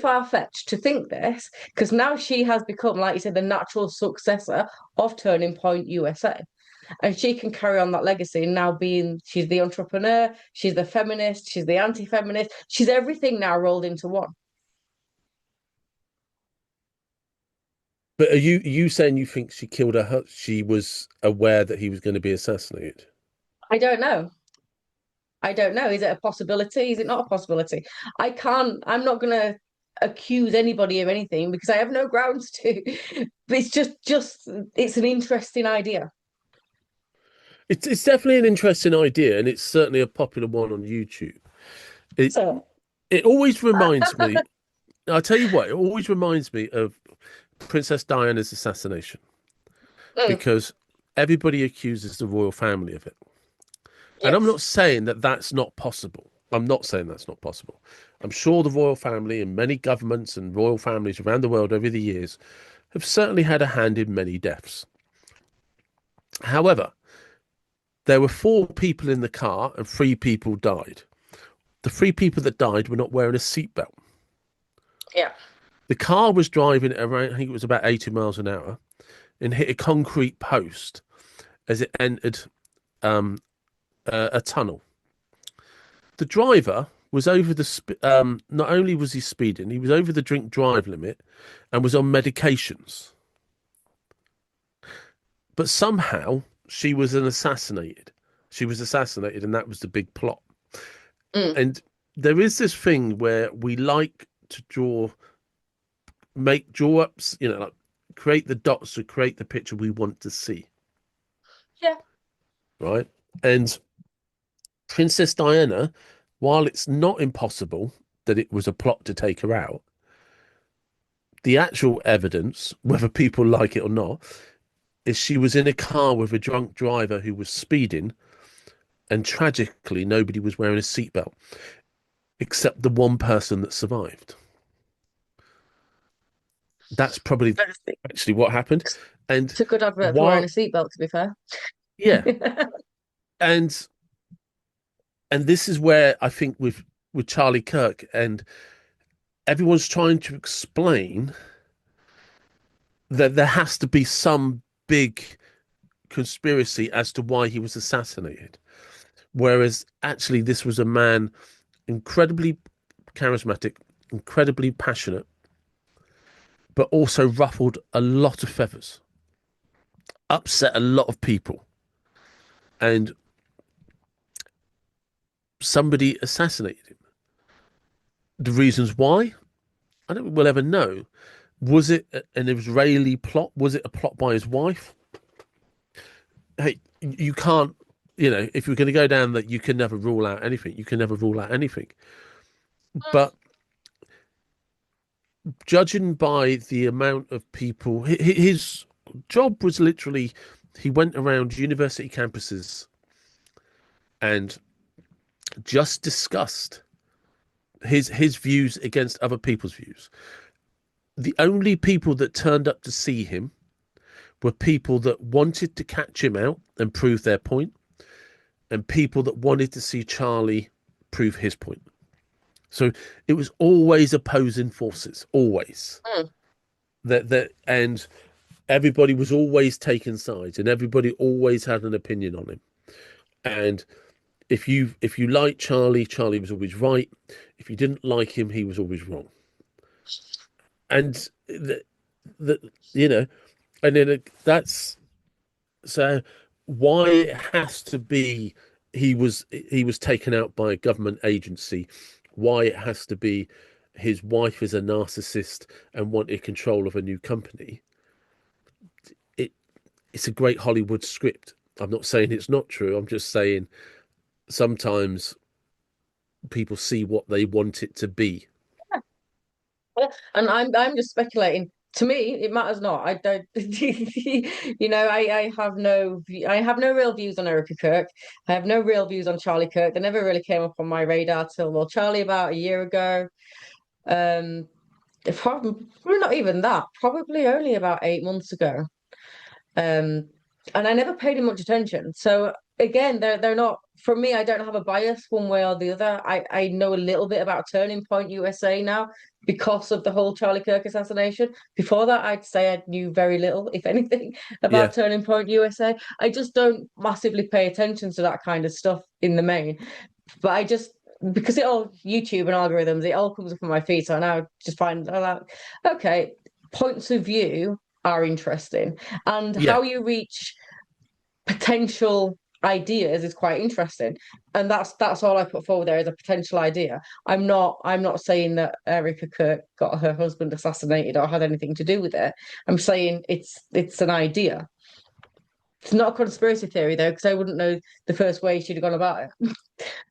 far-fetched to think this? Because now she has become, like you said, the natural successor of Turning Point USA. And she can carry on that legacy now being, she's the entrepreneur, she's the feminist, she's the anti-feminist, she's everything now rolled into one. But are you saying you think she killed her? She was aware that he was going to be assassinated. I don't know. I don't know. Is it a possibility? Is it not a possibility? I'm not gonna accuse anybody of anything because I have no grounds to. But it's an interesting idea. It's definitely an interesting idea, and it's certainly a popular one on YouTube. It So it always reminds me. I'll tell you what. It always reminds me of Princess Diana's assassination mm, because everybody accuses the royal family of it. And I'm yes. not saying that that's not possible. I'm not saying that's not possible. I'm sure the royal family and many governments and royal families around the world over the years have certainly had a hand in many deaths. However, there were four people in the car and three people died. The three people that died were not wearing a seatbelt. Yeah. The car was driving at around, I think it was about 80 miles an hour, and hit a concrete post as it entered um, a tunnel. The driver was over not only was he speeding, he was over the drink drive limit and was on medications. But somehow she was an assassinated. She was assassinated, and that was the big plot. Mm. And there is this thing where we like to draw ups, like create the dots to create the picture we want to see, Yeah. right? And Princess Diana, while it's not impossible that it was a plot to take her out, the actual evidence, whether people like it or not, is she was in a car with a drunk driver who was speeding, and tragically, nobody was wearing a seatbelt except the one person that survived. That's probably actually what happened. And It's a good advert for wearing a while, seatbelt, to be fair. yeah, and this is where I think with Charlie Kirk and everyone's trying to explain that there has to be some big conspiracy as to why he was assassinated. Whereas actually, this was a man incredibly charismatic, incredibly passionate, but also ruffled a lot of feathers, upset a lot of people, and somebody assassinated him. The reasons why, I don't think we'll ever know. Was it an Israeli plot? Was it a plot by his wife? Hey, you can't, if you're going to go down that, you can never rule out anything. You can never rule out anything. But judging by the amount of people, his job was literally he went around university campuses and just discussed his views against other people's views. The only people that turned up to see him were people that wanted to catch him out and prove their point, and people that wanted to see Charlie prove his point. So it was always opposing forces, always. Mm. And everybody was always taking sides, and everybody always had an opinion on him. And if you liked Charlie, Charlie was always right. If you didn't like him, he was always wrong. And the you know, and then that's so why it has to be he was taken out by a government agency, why it has to be his wife is a narcissist and wanted control of a new company. It it's a great Hollywood script. I'm not saying it's not true. I'm just saying sometimes people see what they want it to be. And I'm just speculating. To me, it matters not. I don't, I I have no real views on Erica Kirk. I have no real views on Charlie Kirk. They never really came up on my radar till, well, Charlie about a year ago. Um, probably not even that. Probably only about 8 months ago. Um, and I never paid him much attention. So again, they're not for me. I don't have a bias one way or the other. I know a little bit about Turning Point USA now because of the whole Charlie Kirk assassination. Before that, I'd say I knew very little, if anything, Yeah, about Turning Point USA. I just don't massively pay attention to that kind of stuff in the main. But I just because it all YouTube and algorithms, it all comes up on my feed. So now I just find I'm like, okay, points of view are interesting, and yeah. how you reach potential ideas is quite interesting. And that's all I put forward there is a potential idea. I'm not saying that Erica Kirk got her husband assassinated or had anything to do with it. I'm saying it's an idea. It's not a conspiracy theory though, because I wouldn't know the first way she'd have gone about it.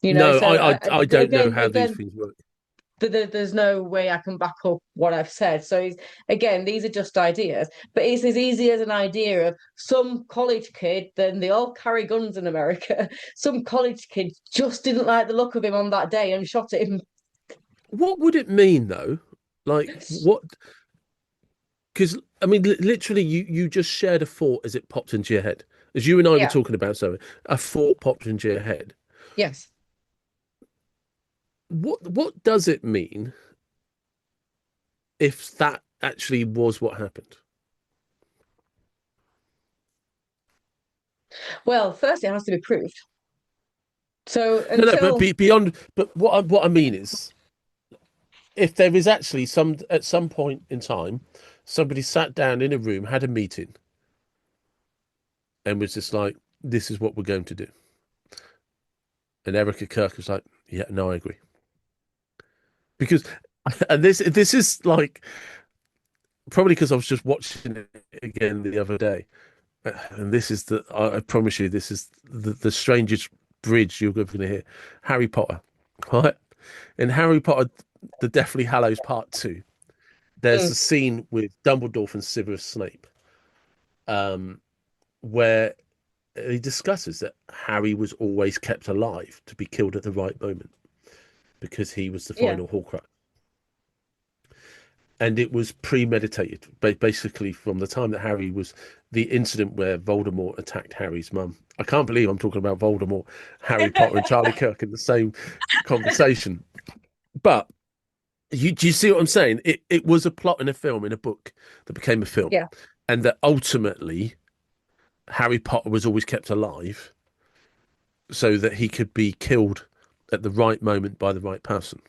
No, So I don't know how these again, things work. there's no way I can back up what I've said. So again, these are just ideas, but it's as easy as an idea of some college kid. Then they all carry guns in America. Some college kid just didn't like the look of him on that day and shot him. What would it mean though? Like what? Because I mean, literally, you just shared a thought as it popped into your head, as you and I were Yeah. talking about something. A thought popped into your head. Yes. What does it mean if that actually was what happened? Well, first it has to be proved. So No, no, but until beyond. But what I mean is, if there is actually some at some point in time, somebody sat down in a room, had a meeting, and was just like, "This is what we're going to do," and Erica Kirk was like, "Yeah, no, I agree," because, and this is like probably because I was just watching it again the other day, and this is I promise you, this is the strangest bridge you're ever going to hear. Harry Potter, right? In Harry Potter, the Deathly Hallows Part Two, there's mm, a scene with Dumbledore and Severus Snape, um, where he discusses that Harry was always kept alive to be killed at the right moment because he was the yeah. final Horcrux. And it was premeditated, basically from the time that Harry was the incident where Voldemort attacked Harry's mum. I can't believe I'm talking about Voldemort, Harry Potter, and Charlie Kirk in the same conversation. But do you see what I'm saying? It was a plot in a film, in a book that became a film, Yeah. and that ultimately Harry Potter was always kept alive so that he could be killed at the right moment by the right person.